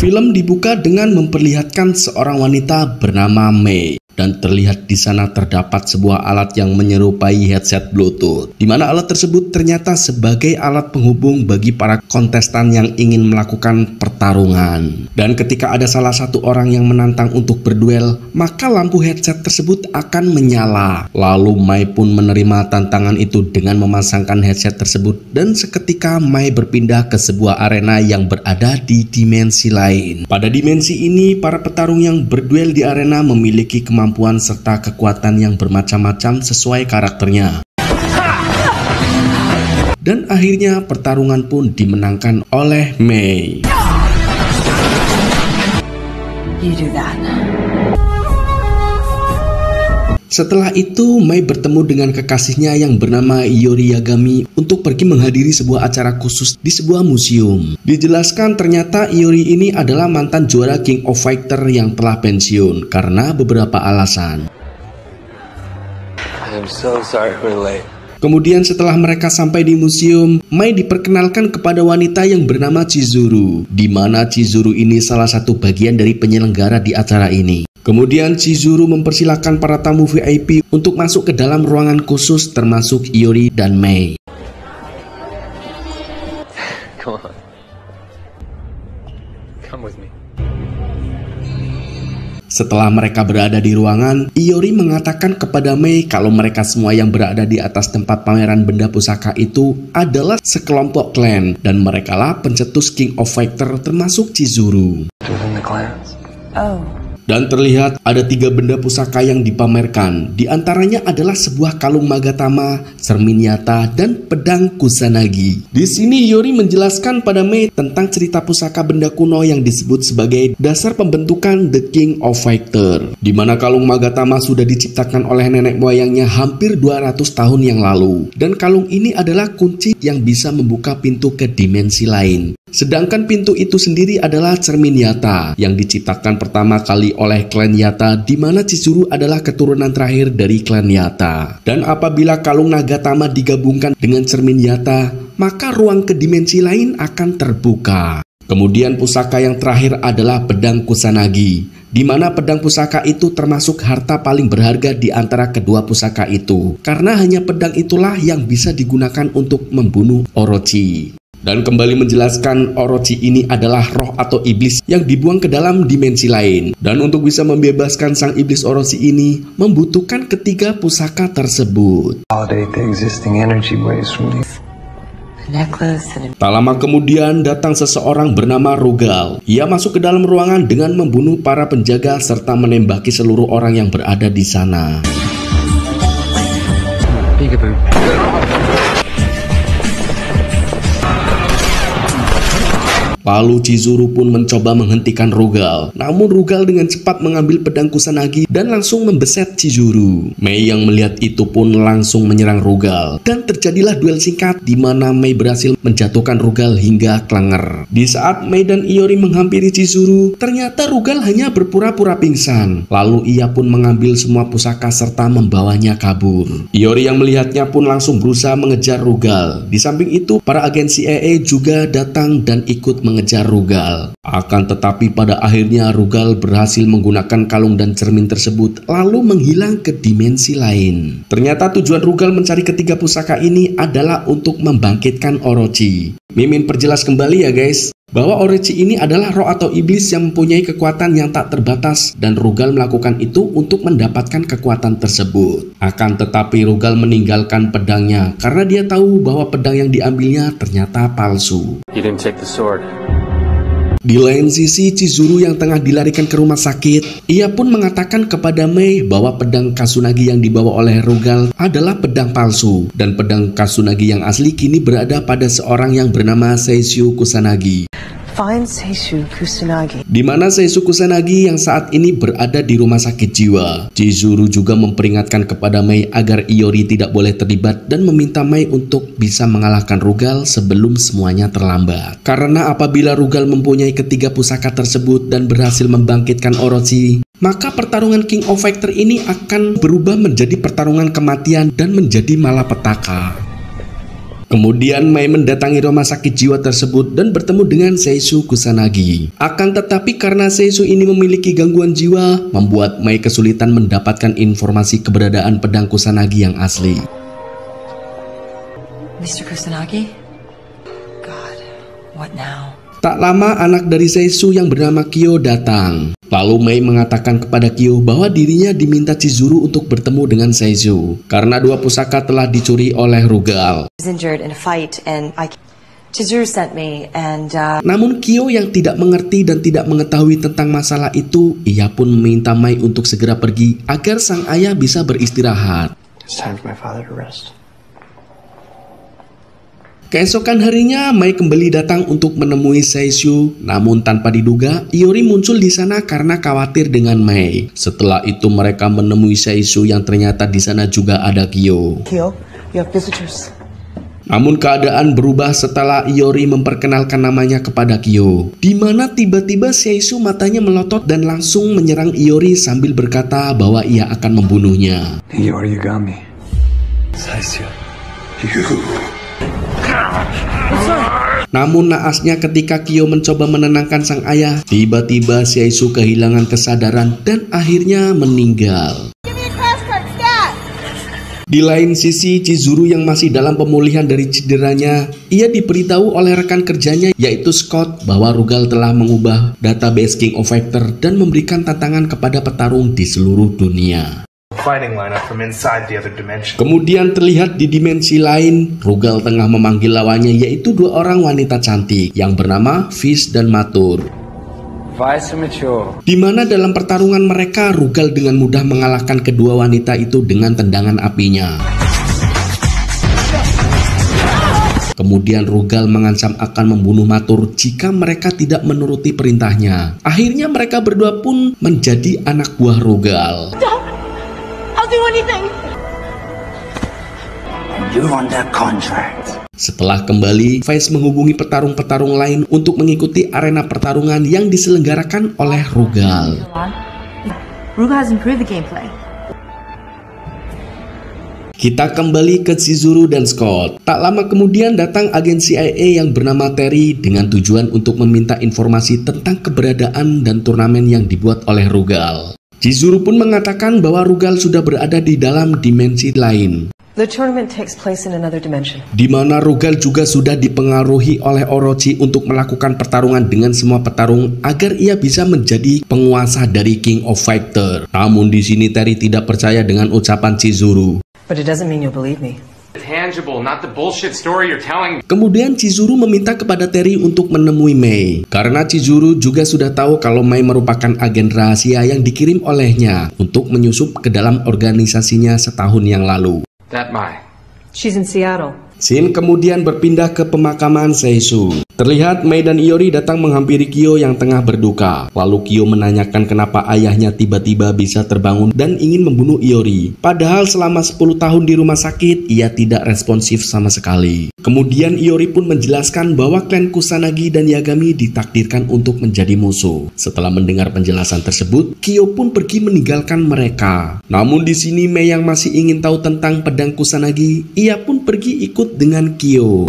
Film dibuka dengan memperlihatkan seorang wanita bernama Mei. Dan terlihat di sana terdapat sebuah alat yang menyerupai headset Bluetooth, di mana alat tersebut ternyata sebagai alat penghubung bagi para kontestan yang ingin melakukan pertarungan. Dan ketika ada salah satu orang yang menantang untuk berduel, maka lampu headset tersebut akan menyala. Lalu Mai pun menerima tantangan itu dengan memasangkan headset tersebut, dan seketika Mai berpindah ke sebuah arena yang berada di dimensi lain. Pada dimensi ini, para petarung yang berduel di arena memiliki kemampuan serta kekuatan yang bermacam-macam sesuai karakternya. Dan akhirnya pertarungan pun dimenangkan oleh Mei. Setelah itu, Mei bertemu dengan kekasihnya yang bernama Iori Yagami untuk pergi menghadiri sebuah acara khusus di sebuah museum. Dijelaskan ternyata Iori ini adalah mantan juara King of Fighter yang telah pensiun karena beberapa alasan. I'm so sorry we're late. Kemudian setelah mereka sampai di museum, Mai diperkenalkan kepada wanita yang bernama Chizuru, di mana Chizuru ini salah satu bagian dari penyelenggara di acara ini. Kemudian Chizuru mempersilahkan para tamu VIP untuk masuk ke dalam ruangan khusus termasuk Iori dan Mei. Come on. Come with me. Setelah mereka berada di ruangan, Iori mengatakan kepada Mei kalau mereka semua yang berada di atas tempat pameran benda pusaka itu adalah sekelompok klan, dan merekalah pencetus King of Fighter termasuk Chizuru. Dan terlihat ada 3 benda pusaka yang dipamerkan. Di antaranya adalah sebuah kalung Magatama, cermin Yata, dan pedang Kusanagi. Di sini Iori menjelaskan pada Mei tentang cerita pusaka benda kuno yang disebut sebagai dasar pembentukan The King of Fighter, di mana kalung Magatama sudah diciptakan oleh nenek moyangnya hampir 200 tahun yang lalu. Dan kalung ini adalah kunci yang bisa membuka pintu ke dimensi lain. Sedangkan pintu itu sendiri adalah cermin Yata yang diciptakan pertama kali oleh klan Yata, di mana Chizuru adalah keturunan terakhir dari klan Yata. Dan apabila kalung Nagatama digabungkan dengan cermin Yata, maka ruang ke dimensi lain akan terbuka. Kemudian pusaka yang terakhir adalah pedang Kusanagi, di mana pedang pusaka itu termasuk harta paling berharga di antara kedua pusaka itu, karena hanya pedang itulah yang bisa digunakan untuk membunuh Orochi. Dan kembali menjelaskan Orochi ini adalah roh atau iblis yang dibuang ke dalam dimensi lain. Dan untuk bisa membebaskan sang iblis Orochi ini membutuhkan ketiga pusaka tersebut. Tak lama kemudian datang seseorang bernama Rugal. Ia masuk ke dalam ruangan dengan membunuh para penjaga serta menembaki seluruh orang yang berada di sana. Lalu Chizuru pun mencoba menghentikan Rugal. Namun Rugal dengan cepat mengambil pedang Kusanagi dan langsung membeset Chizuru. Mei yang melihat itu pun langsung menyerang Rugal. Dan terjadilah duel singkat di mana Mei berhasil menjatuhkan Rugal hingga klenger. Di saat Mei dan Iori menghampiri Chizuru, ternyata Rugal hanya berpura-pura pingsan. Lalu ia pun mengambil semua pusaka serta membawanya kabur. Iori yang melihatnya pun langsung berusaha mengejar Rugal. Di samping itu, para agen CIA juga datang dan ikut mengejar Rugal. Akan tetapi pada akhirnya Rugal berhasil menggunakan kalung dan cermin tersebut lalu menghilang ke dimensi lain. Ternyata tujuan Rugal mencari ketiga pusaka ini adalah untuk membangkitkan Orochi. Mimin perjelas kembali ya guys, bahwa Orochi ini adalah roh atau iblis yang mempunyai kekuatan yang tak terbatas, dan Rugal melakukan itu untuk mendapatkan kekuatan tersebut. Akan tetapi Rugal meninggalkan pedangnya karena dia tahu bahwa pedang yang diambilnya ternyata palsu. Di lain sisi, Chizuru yang tengah dilarikan ke rumah sakit, ia pun mengatakan kepada Mei bahwa pedang Kusanagi yang dibawa oleh Rugal adalah pedang palsu, dan pedang Kusanagi yang asli kini berada pada seorang yang bernama Seishu Kusanagi. Di mana Seishu Kusanagi yang saat ini berada di rumah sakit jiwa. Chizuru juga memperingatkan kepada Mei agar Iori tidak boleh terlibat dan meminta Mei untuk bisa mengalahkan Rugal sebelum semuanya terlambat. Karena apabila Rugal mempunyai ketiga pusaka tersebut dan berhasil membangkitkan Orochi, maka pertarungan King of Fighter ini akan berubah menjadi pertarungan kematian dan menjadi malapetaka. Kemudian Mei mendatangi rumah sakit jiwa tersebut dan bertemu dengan Seisu Kusanagi. Akan tetapi karena Seisu ini memiliki gangguan jiwa, membuat Mei kesulitan mendapatkan informasi keberadaan pedang Kusanagi yang asli. Mr. Kusanagi? God, what now? Tak lama anak dari Seisu yang bernama Kyo datang. Lalu Mei mengatakan kepada Kyo bahwa dirinya diminta Chizuru untuk bertemu dengan Seisu karena dua pusaka telah dicuri oleh Rugal. Namun Kyo yang tidak mengerti dan tidak mengetahui tentang masalah itu, ia pun meminta Mei untuk segera pergi agar sang ayah bisa beristirahat. It's time for my father to rest. Keesokan harinya, Mei kembali datang untuk menemui Seisu, namun tanpa diduga, Iori muncul di sana karena khawatir dengan Mei. Setelah itu mereka menemui Seisu yang ternyata di sana juga ada Kyo. Kyo, you have visitors. Namun keadaan berubah setelah Iori memperkenalkan namanya kepada Kyo, di mana tiba-tiba Seisu matanya melotot dan langsung menyerang Iori sambil berkata bahwa ia akan membunuhnya. Iori, you got me. Seisu. Namun naasnya ketika Kyo mencoba menenangkan sang ayah, tiba-tiba Seisu kehilangan kesadaran dan akhirnya meninggal. Di lain sisi, Chizuru yang masih dalam pemulihan dari cederanya, ia diberitahu oleh rekan kerjanya yaitu Scott bahwa Rugal telah mengubah database King of Fighter dan memberikan tantangan kepada petarung di seluruh dunia. Kemudian terlihat di dimensi lain, Rugal tengah memanggil lawannya yaitu dua orang wanita cantik yang bernama Fish dan Matur. Di mana dalam pertarungan mereka, Rugal dengan mudah mengalahkan kedua wanita itu dengan tendangan apinya. Kemudian Rugal mengancam akan membunuh Matur jika mereka tidak menuruti perintahnya. Akhirnya mereka berdua pun menjadi anak buah Rugal. Setelah kembali, Vice menghubungi petarung-petarung lain untuk mengikuti arena pertarungan yang diselenggarakan oleh Rugal. Kita kembali ke Chizuru dan Scott. Tak lama kemudian datang agen CIA yang bernama Terry dengan tujuan untuk meminta informasi tentang keberadaan dan turnamen yang dibuat oleh Rugal. Chizuru pun mengatakan bahwa Rugal sudah berada di dalam dimensi lain. The tournament takes place in another dimension. Di mana Rugal juga sudah dipengaruhi oleh Orochi untuk melakukan pertarungan dengan semua petarung agar ia bisa menjadi penguasa dari King of Fighter. Namun di sini Terry tidak percaya dengan ucapan Chizuru. But it doesn't mean you'll believe me. Tangible, not the bullshit story you're telling. Kemudian Chizuru meminta kepada Terry untuk menemui Mei. Karena Chizuru juga sudah tahu kalau Mei merupakan agen rahasia yang dikirim olehnya untuk menyusup ke dalam organisasinya setahun yang lalu. That Mai. She's in Seattle. Scene kemudian berpindah ke pemakaman Seisu. Terlihat Mei dan Iori datang menghampiri Kyo yang tengah berduka. Lalu Kyo menanyakan kenapa ayahnya tiba-tiba bisa terbangun dan ingin membunuh Iori. Padahal selama 10 tahun di rumah sakit, ia tidak responsif sama sekali. Kemudian Iori pun menjelaskan bahwa klan Kusanagi dan Yagami ditakdirkan untuk menjadi musuh. Setelah mendengar penjelasan tersebut, Kyo pun pergi meninggalkan mereka. Namun di sini Mei yang masih ingin tahu tentang pedang Kusanagi, ia pun pergi ikut dengan Kyo.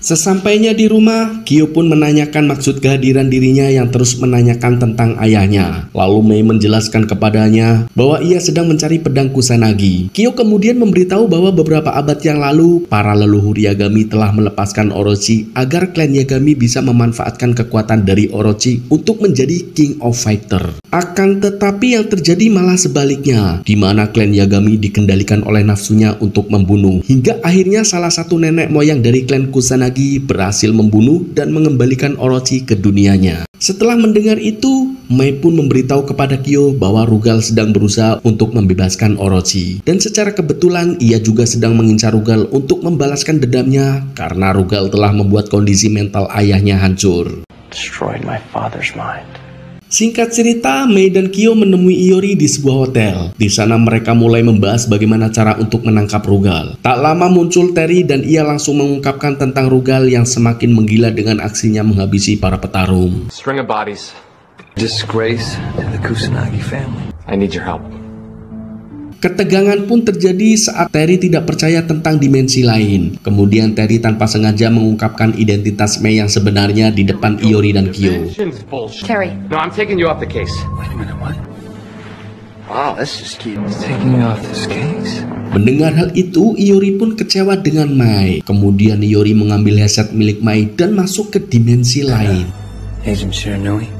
Sesampainya di rumah, Kyo pun menanyakan maksud kehadiran dirinya yang terus menanyakan tentang ayahnya. Lalu Mei menjelaskan kepadanya bahwa ia sedang mencari pedang Kusanagi. Kyo kemudian memberitahu bahwa beberapa abad yang lalu, para leluhur Yagami telah melepaskan Orochi agar klan Yagami bisa memanfaatkan kekuatan dari Orochi untuk menjadi King of Fighter. Akan tetapi yang terjadi malah sebaliknya, di mana klan Yagami dikendalikan oleh nafsunya untuk membunuh. Hingga akhirnya salah satu nenek moyang dari klan Kusanagi berhasil membunuh dan mengembalikan Orochi ke dunianya. Setelah mendengar itu, Mei pun memberitahu kepada Kyo bahwa Rugal sedang berusaha untuk membebaskan Orochi. Dan secara kebetulan ia juga sedang mengincar Rugal untuk membalaskan dendamnya karena Rugal telah membuat kondisi mental ayahnya hancur. Destroyed my father's mind. Singkat cerita, Mei dan Kyo menemui Iori di sebuah hotel. Di sana mereka mulai membahas bagaimana cara untuk menangkap Rugal. Tak lama muncul Terry dan ia langsung mengungkapkan tentang Rugal yang semakin menggila dengan aksinya menghabisi para petarung. String of bodies. Disgrace to the Kusanagi family. I need your help. Ketegangan pun terjadi saat Terry tidak percaya tentang dimensi lain. Kemudian Terry tanpa sengaja mengungkapkan identitas May yang sebenarnya di depan Iori dan Kyo. Terry. No, I'm taking you off the case. Wait a minute, what? Wow, this just keeps taking me off this case. Mendengar hal itu, Iori pun kecewa dengan Mai. Kemudian Iori mengambil headset milik Mai dan masuk ke dimensi lain. Agent Shiranui.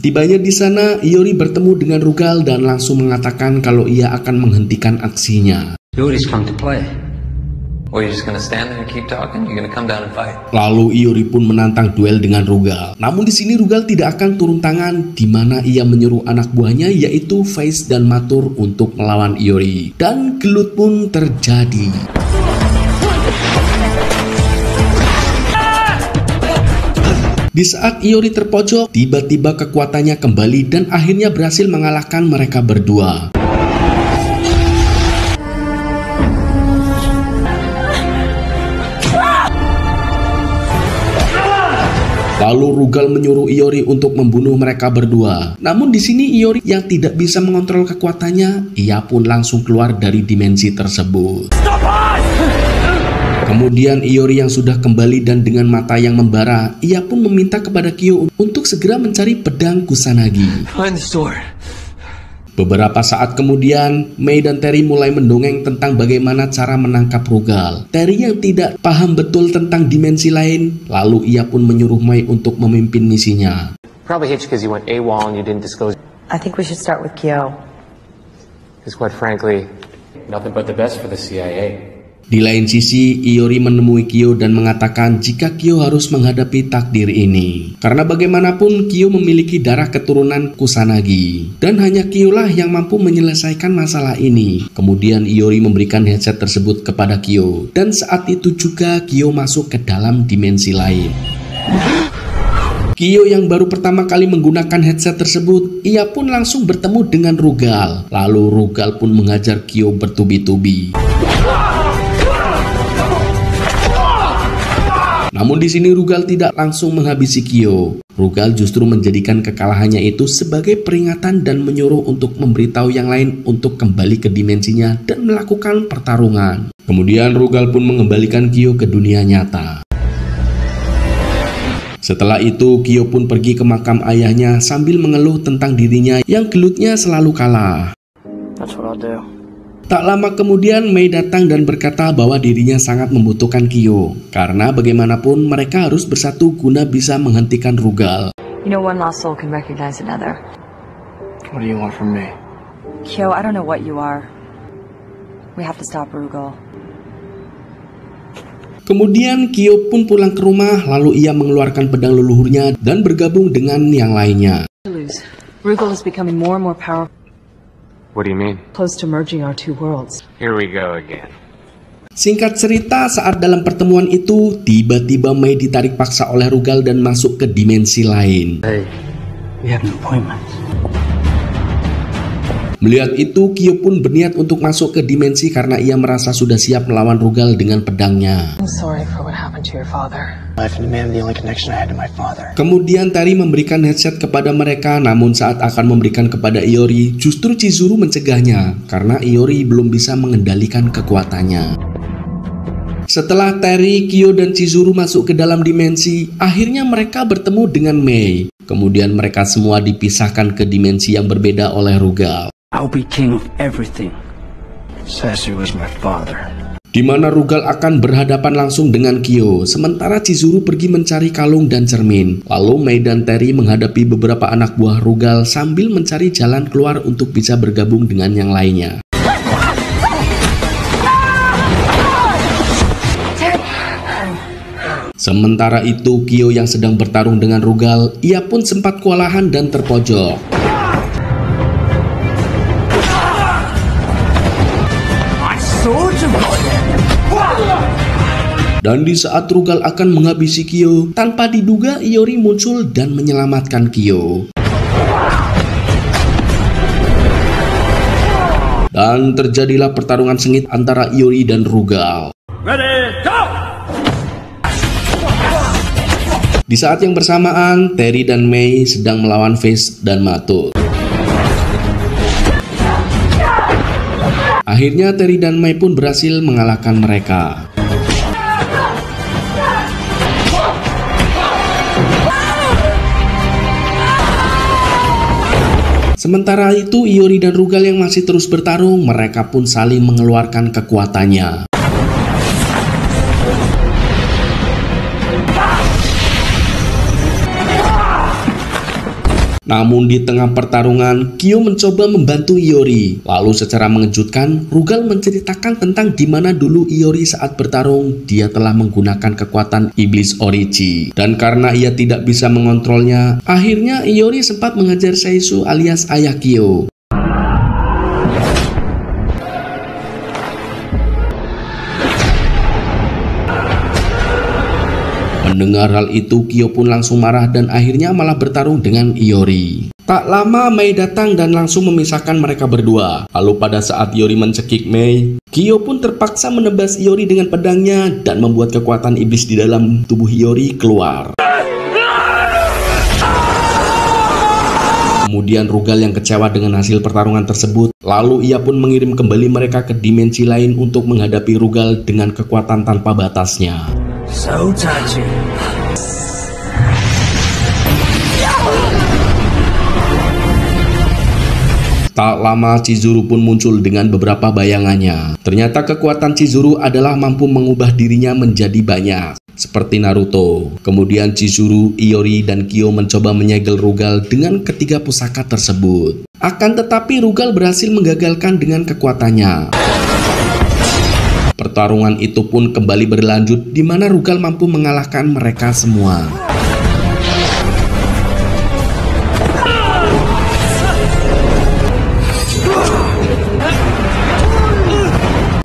Setibanya di sana, Iori bertemu dengan Rugal dan langsung mengatakan kalau ia akan menghentikan aksinya. Yuri's come to play. Or you're just gonna stand there and keep talking? You're gonna come down and fight? Lalu Iori pun menantang duel dengan Rugal. Namun di sini Rugal tidak akan turun tangan, di mana ia menyuruh anak buahnya yaitu Face dan Matur untuk melawan Iori. Dan gelut pun terjadi. Di saat Iori terpojok, tiba-tiba kekuatannya kembali dan akhirnya berhasil mengalahkan mereka berdua. Lalu Rugal menyuruh Iori untuk membunuh mereka berdua. Namun di sini Iori yang tidak bisa mengontrol kekuatannya, ia pun langsung keluar dari dimensi tersebut. Kemudian Iori yang sudah kembali dan dengan mata yang membara, ia pun meminta kepada Kyo untuk segera mencari pedang Kusanagi. Find the sword. Beberapa saat kemudian, Mai dan Terry mulai mendongeng tentang bagaimana cara menangkap Rugal. Terry yang tidak paham betul tentang dimensi lain, lalu ia pun menyuruh Mai untuk memimpin misinya. Probably hate you because you went AWOL and you didn't disclose. I think we should start with Kyo. Because quite frankly, nothing but the best for the CIA. Di lain sisi, Iori menemui Kyo dan mengatakan jika Kyo harus menghadapi takdir ini. Karena bagaimanapun Kyo memiliki darah keturunan Kusanagi. Dan hanya Kyo lah yang mampu menyelesaikan masalah ini. Kemudian Iori memberikan headset tersebut kepada Kyo. Dan saat itu juga Kyo masuk ke dalam dimensi lain. Kyo yang baru pertama kali menggunakan headset tersebut, ia pun langsung bertemu dengan Rugal. Lalu Rugal pun mengajar Kyo bertubi-tubi. Namun di sini Rugal tidak langsung menghabisi Kyo. Rugal justru menjadikan kekalahannya itu sebagai peringatan dan menyuruh untuk memberitahu yang lain untuk kembali ke dimensinya dan melakukan pertarungan. Kemudian Rugal pun mengembalikan Kyo ke dunia nyata. Setelah itu Kyo pun pergi ke makam ayahnya sambil mengeluh tentang dirinya yang gelutnya selalu kalah. That's what I'll do. Tak lama kemudian Mai datang dan berkata bahwa dirinya sangat membutuhkan Kyo. Karena bagaimanapun mereka harus bersatu guna bisa menghentikan Rugal. You know, one lost soul can recognize another. What do you want from me? Kyo, I don't know what you are. We have to stop Rugal. Kemudian Kyo pun pulang ke rumah, lalu ia mengeluarkan pedang leluhurnya dan bergabung dengan yang lainnya. Rugal is becoming more and more powerful, What do you mean? close to merging our two worlds. Here we go again. Singkat cerita, saat dalam pertemuan itu, tiba-tiba Mai ditarik paksa oleh Rugal dan masuk ke dimensi lain. Hey, we have an appointment. Melihat itu, Kyo pun berniat untuk masuk ke dimensi karena ia merasa sudah siap melawan Rugal dengan pedangnya. I'm sorry for what happened to your father. Life and man, the only connection I had to my father. Kemudian Terry memberikan headset kepada mereka, namun saat akan memberikan kepada Iori, justru Chizuru mencegahnya karena Iori belum bisa mengendalikan kekuatannya. Setelah Terry, Kyo, dan Chizuru masuk ke dalam dimensi, akhirnya mereka bertemu dengan Mai. Kemudian mereka semua dipisahkan ke dimensi yang berbeda oleh Rugal. I'll be king of everything. Sasu was my father. Di mana Rugal akan berhadapan langsung dengan Kyo, sementara Chizuru pergi mencari kalung dan cermin. Lalu Mai dan Terry menghadapi beberapa anak buah Rugal sambil mencari jalan keluar untuk bisa bergabung dengan yang lainnya. Sementara itu, Kyo yang sedang bertarung dengan Rugal, ia pun sempat kewalahan dan terpojok. Dan di saat Rugal akan menghabisi Kyo, tanpa diduga Iori muncul dan menyelamatkan Kyo. Dan terjadilah pertarungan sengit antara Iori dan Rugal. Di saat yang bersamaan, Terry dan Mai sedang melawan Face dan Matur. Akhirnya Terry dan Mai pun berhasil mengalahkan mereka. Sementara itu, Iori dan Rugal yang masih terus bertarung, mereka pun saling mengeluarkan kekuatannya. Namun di tengah pertarungan, Kyo mencoba membantu Iori. Lalu secara mengejutkan, Rugal menceritakan tentang di mana dulu Iori saat bertarung, dia telah menggunakan kekuatan iblis Orochi. Dan karena ia tidak bisa mengontrolnya, akhirnya Iori sempat mengajar Seisu alias ayah Kyo. Mendengar hal itu, Kyo pun langsung marah dan akhirnya malah bertarung dengan Iori. Tak lama Mei datang dan langsung memisahkan mereka berdua. Lalu pada saat Iori mencekik Mei, Kyo pun terpaksa menebas Iori dengan pedangnya dan membuat kekuatan iblis di dalam tubuh Iori keluar. Kemudian Rugal yang kecewa dengan hasil pertarungan tersebut, lalu ia pun mengirim kembali mereka ke dimensi lain untuk menghadapi Rugal dengan kekuatan tanpa batasnya. So touching. Tak lama Chizuru pun muncul dengan beberapa bayangannya. Ternyata kekuatan Chizuru adalah mampu mengubah dirinya menjadi banyak, seperti Naruto. Kemudian Chizuru, Iori, dan Kyo mencoba menyegel Rugal dengan ketiga pusaka tersebut. Akan tetapi Rugal berhasil menggagalkan dengan kekuatannya. Pertarungan itu pun kembali berlanjut di mana Rugal mampu mengalahkan mereka semua.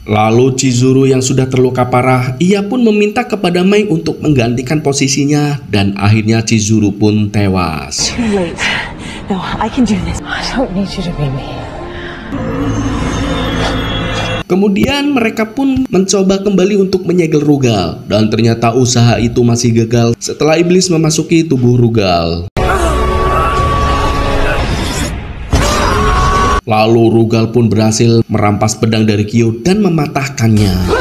Lalu Chizuru yang sudah terluka parah, ia pun meminta kepada Mei untuk menggantikan posisinya dan akhirnya Chizuru pun tewas. Too late. No, I can do this. I don't need you to be me. Kemudian mereka pun mencoba kembali untuk menyegel Rugal, dan ternyata usaha itu masih gagal setelah iblis memasuki tubuh Rugal. Lalu Rugal pun berhasil merampas pedang dari Kyo dan mematahkannya.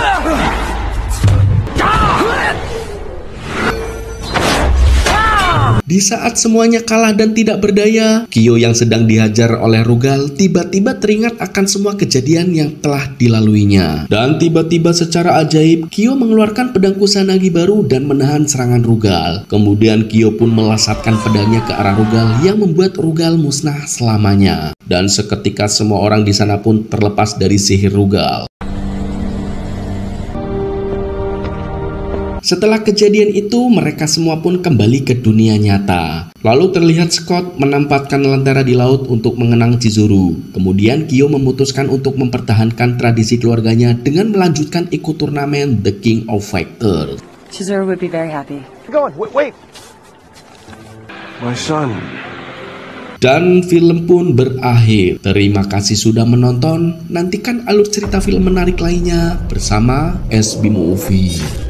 Di saat semuanya kalah dan tidak berdaya, Kyo yang sedang dihajar oleh Rugal tiba-tiba teringat akan semua kejadian yang telah dilaluinya. Dan tiba-tiba secara ajaib, Kyo mengeluarkan pedang Kusanagi baru dan menahan serangan Rugal. Kemudian Kyo pun melasatkan pedangnya ke arah Rugal yang membuat Rugal musnah selamanya. Dan seketika semua orang di sana pun terlepas dari sihir Rugal. Setelah kejadian itu, mereka semua pun kembali ke dunia nyata. Lalu terlihat Scott menempatkan lentera di laut untuk mengenang Chizuru. Kemudian Kyo memutuskan untuk mempertahankan tradisi keluarganya dengan melanjutkan ikut turnamen The King of Fighters. Chizuru would be very happy. Go on, wait. My son. Dan film pun berakhir. Terima kasih sudah menonton. Nantikan alur cerita film menarik lainnya bersama SB Movie.